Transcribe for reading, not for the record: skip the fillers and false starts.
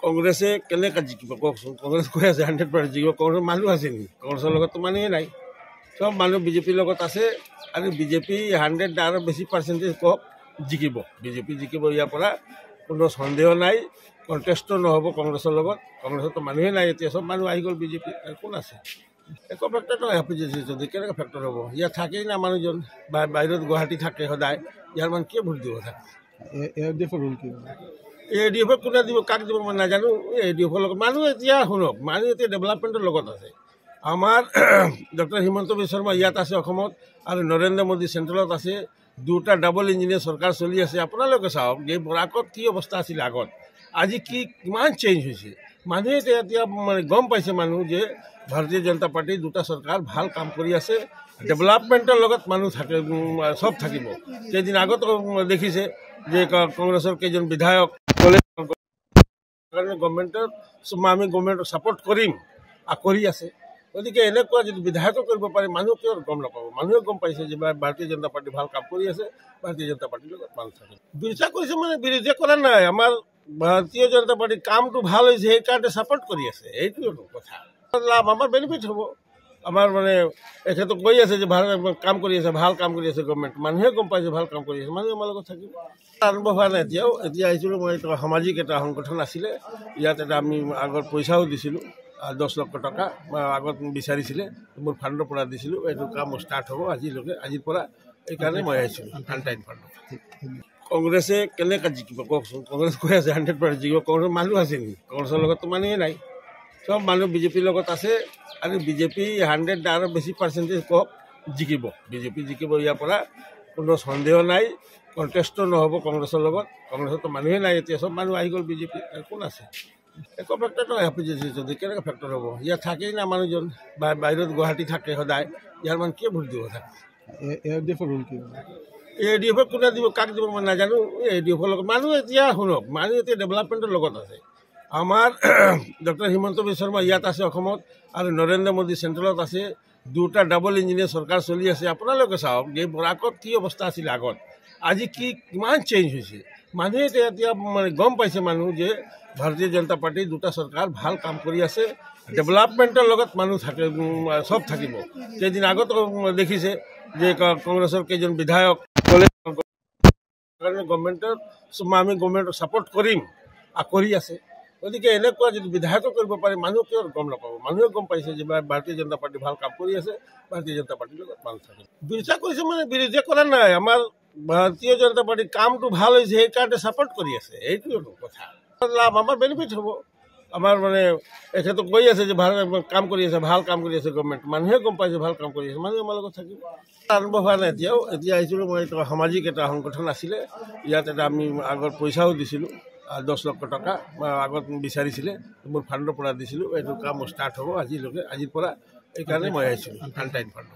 কংগ্ৰেছে কেনেকৈ জিকিব কওকচোন। কংগ্ৰেছ কৈ আছে 100% জিকিব। কংগ্ৰেছ মানুহ আছে নেকি? কংগ্ৰেছৰ লগততো মানুহে নাই। সব মানুহ বিজেপিৰ লগত আছে আৰু বিজেপি 100 আৰু বেছি পাৰ্চেণ্টেজ কওক জিকিব। বিজেপি জিকিব, ইয়াৰ পৰা কোনো সন্দেহ নাই। কণ্টেষ্টো নহ'ব কংগ্ৰেছৰ লগত। কংগ্ৰেছতো মানুহে নাই, এতিয়া সব মানুহ আহি গ'ল বিজেপি। কোন আছে? একো ফেক্টৰ নহয়। যদি কেনেকৈ ফেক্টৰ হ'ব? ইয়াত থাকেই না মানুহজন, বাহিৰত গুৱাহাটী থাকে সদায়। ইয়াৰ মানুহ কিয় ভোট দিব থাকে? ADF কোনে দিব, কাক দিব মই নাজানো। ADFৰ লগত মানুহ এতিয়া শুনক, মানুহ এতিয়া ডেভেলপমেণ্টৰ লগত আছে। আমাৰ ডক্টৰ হিমন্ত বিশ্ব শৰ্মা ইয়াত আছে অসমত, আৰু নৰেন্দ্ৰ মোদী চেণ্ট্ৰেলত আছে। দুটা ডাবল ইঞ্জিনিয়াৰ চৰকাৰ চলি আছে। আপোনালোকে চাওক যে বৰাকত কি অৱস্থা আছিল আগত, আজি কিমান চেঞ্জ হৈছে। মানুহে এতিয়া মানে গম পাইছে মানুহ যে ভাৰতীয় জনতা পাৰ্টীৰ দুটা চৰকাৰ ভাল কাম কৰি আছে। ডেভেলপমেণ্টৰ লগত মানুহ থাকে, চব থাকিব। কেইদিন আগত দেখিছে যে কংগ্ৰেছৰ কেইজন বিধায়ক গভৰ্ণমেণ্টত আমি গভৰ্ণমেণ্টক ছাপোৰ্ট কৰিম কৰি আছে। গতিকে এনেকুৱা যদি বিধায়কো কৰিব পাৰে, মানুহ কিয় গম নাপাব? মানুহে গম পাইছে যে ভাৰতীয় জনতা পাৰ্টি ভাল কাম কৰি আছে। ভাৰতীয় জনতা পাৰ্টীৰ লগত মানুহ থাকে। বিৰোধিতা কৰিছে মানে বিৰোধিতা কৰা নাই। আমাৰ ভাৰতীয় জনতা পাৰ্টীৰ কামটো ভাল হৈছে, সেইকাৰণে ছাপোৰ্ট কৰি আছে। এইটো কথা লাভ, আমাৰ বেনিফিট হ'ব। আমাৰ মানে এখেতে কৈ আছে যে ভাল কাম কৰি আছে, ভাল কাম কৰি আছে গভৰ্ণমেণ্ট। মানুহে গম পাইছে ভাল কাম কৰি আছে, মানুহে আমাৰ লগত থাকিব। আৰম্ভ হোৱা নাই এতিয়াও। এতিয়া আহিছিলোঁ মই, সামাজিক এটা সংগঠন আছিলে ইয়াত। এটা আমি আগত পইচাও দিছিলোঁ, 10 লাখ টকা আগত বিচাৰিছিলে, মোৰ ফাণ্ডৰ পৰা দিছিলোঁ। এইটো কাম ষ্টাৰ্ট হ'ব আজিৰ পৰা। এইকাৰণে মই আহিছিলোঁ আনটাইম ফাণ্ড। কংগ্ৰেছে কেনেকৈ জিকিব কওকচোন। কংগ্ৰেছ কৈ আছে 100% জিকিব। কংগ্ৰেছ মানুহ আছে নেকি? কংগ্ৰেছৰ লগততো মানুহে নাই। সব মানুহ বিজেপিৰ লগত আছে আৰু বিজেপি 100 আৰু বেছি পাৰ্চেণ্টেজ কওক জিকিব। বিজেপি জিকিব, ইয়াৰ পৰা কোনো সন্দেহ নাই। কণ্টেষ্টো নহ'ব কংগ্ৰেছৰ লগত। কংগ্ৰেছতো মানুহে নাই, এতিয়া সব মানুহ আহি গ'ল বিজেপি। কোন আছে? একো ফেক্টৰ নহয়। যদি কেনেকৈ ফেক্টৰ হ'ব? ইয়াত থাকেই না মানুহজন, বাহিৰত গুৱাহাটী থাকে সদায়। ইয়াৰ মানুহ কিয় ভোট দিব থাকে? ADF কোনে দিব, কাক দিব মই নাজানো। ADFৰ লগত মানুহ এতিয়া শুনক, মানুহ এতিয়া ডেভেলপমেণ্টৰ লগত আছে। আমাৰ ডক্টৰ হিমন্ত বিশ্ব শৰ্মা ইয়াত আছে অসমত, আৰু নৰেন্দ্ৰ মোদী চেণ্ট্ৰেলত আছে। দুটা ডাবল ইঞ্জিনিয়াৰ চৰকাৰ চলি আছে। আপোনালোকে চাওক যে বৰাকত কি অৱস্থা আছিল আগত, আজি কিমান চেঞ্জ হৈছে। মানুহে এতিয়া মানে গম পাইছে মানুহ যে ভাৰতীয় জনতা পাৰ্টীৰ দুটা চৰকাৰ ভাল কাম কৰি আছে। ডেভেলপমেণ্টৰ লগত মানুহ থাকে, চব থাকিব। কেইদিন আগত দেখিছে যে কংগ্ৰেছৰ কেইজন বিধায়ক গভৰ্ণমেণ্টত আমি গভৰ্ণমেণ্টক ছাপোৰ্ট কৰিম কৰি আছে। গতিকে এনেকুৱা যদি বিধায়কো কৰিব পাৰে, মানুহ কিয় গম নাপাব? মানুহে গম পাইছে যে ভাৰতীয় জনতা পাৰ্টি ভাল কাম কৰি আছে। ভাৰতীয় জনতা পাৰ্টীৰ লগত মানুহ থাকে। বিৰোধিতা কৰিছে মানে বিৰোধিতা কৰা নাই। আমাৰ ভাৰতীয় জনতা পাৰ্টীৰ কামটো ভাল হৈছে, সেইকাৰণে ছাপোৰ্ট কৰি আছে। এইটো কথা লাভ, আমাৰ বেনিফিট হ'ব। আমাৰ মানে এখেতে কৈ আছে যে ভাল কাম কৰি আছে, ভাল কাম কৰি আছে গভৰ্ণমেণ্ট। মানুহে গম পাইছে ভাল কাম কৰি আছে, মানুহে আমাৰ লগত থাকিব। আৰম্ভ হোৱা নাই এতিয়াও। এতিয়া আহিছিলোঁ মই, সামাজিক এটা সংগঠন আছিলে ইয়াত। এটা আমি আগত পইচাও দিছিলোঁ, 10 লাখ টকা আগত বিচাৰিছিলে, মোৰ ফাণ্ডৰ পৰা দিছিলোঁ। এইটো কাম ষ্টাৰ্ট হ'ব আজিৰ পৰা। এইকাৰণে মই আহিছিলোঁ আনটাইম ফাণ্ড।